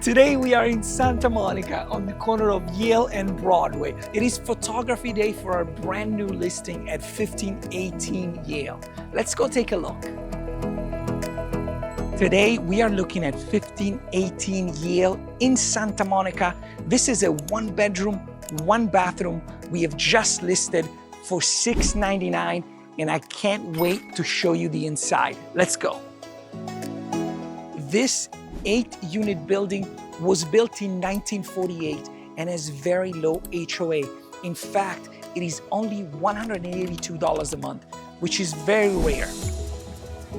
Today we are in Santa Monica on the corner of Yale and Broadway. It is photography day for our brand new listing at 1518 Yale. Let's go take a look. Today we are looking at 1518 Yale in Santa Monica. This is a 1-bedroom, 1-bathroom. We have just listed for $699 and I can't wait to show you the inside. Let's go. This 8-unit building was built in 1948 and has very low HOA. In fact, it is only $182 a month, which is very rare.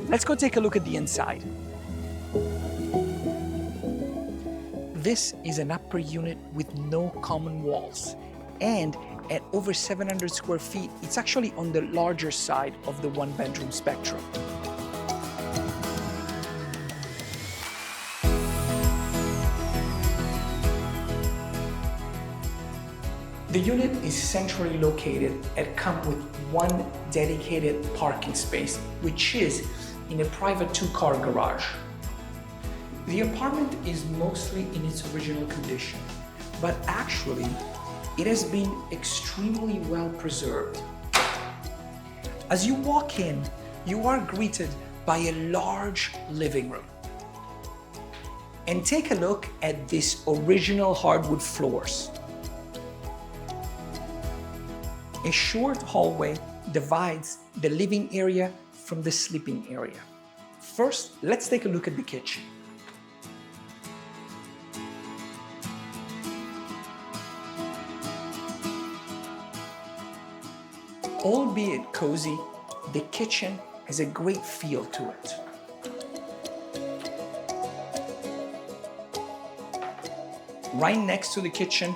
Let's go take a look at the inside. This is an upper unit with no common walls, and at over 700 square feet, it's actually on the larger side of the 1-bedroom spectrum. The unit is centrally located and comes with one dedicated parking space, which is in a private 2-car garage. The apartment is mostly in its original condition, but actually, it has been extremely well preserved. As you walk in, you are greeted by a large living room. And take a look at these original hardwood floors. A short hallway divides the living area from the sleeping area. First, let's take a look at the kitchen. Albeit cozy, the kitchen has a great feel to it. Right next to the kitchen,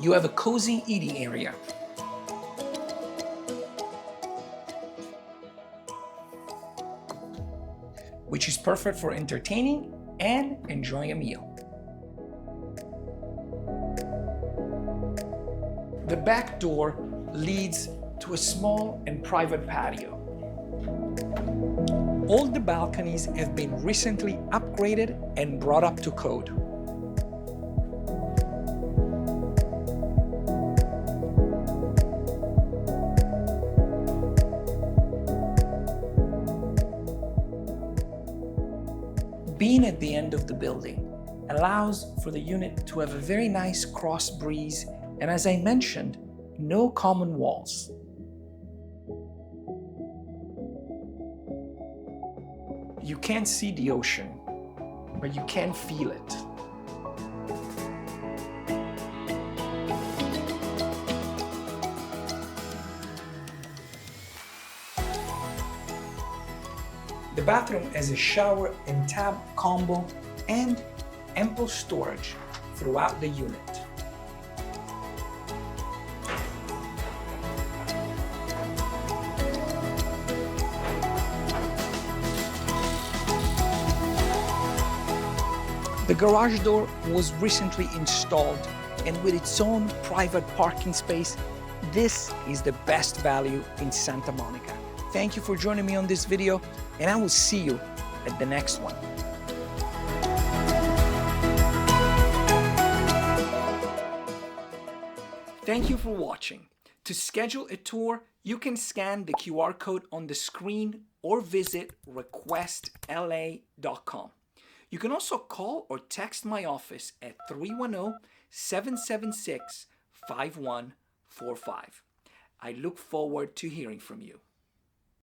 you have a cozy eating area. Which is perfect for entertaining and enjoying a meal. The back door leads to a small and private patio. All the balconies have been recently upgraded and brought up to code. Being at the end of the building allows for the unit to have a very nice cross breeze and, as I mentioned, no common walls. You can't see the ocean, but you can feel it. The bathroom has a shower and tub combo and ample storage throughout the unit. The garage door was recently installed, and with its own private parking space, this is the best value in Santa Monica. Thank you for joining me on this video, and I will see you at the next one. Thank you for watching. To schedule a tour, you can scan the QR code on the screen or visit requestla.com. You can also call or text my office at 310-776-5145. I look forward to hearing from you.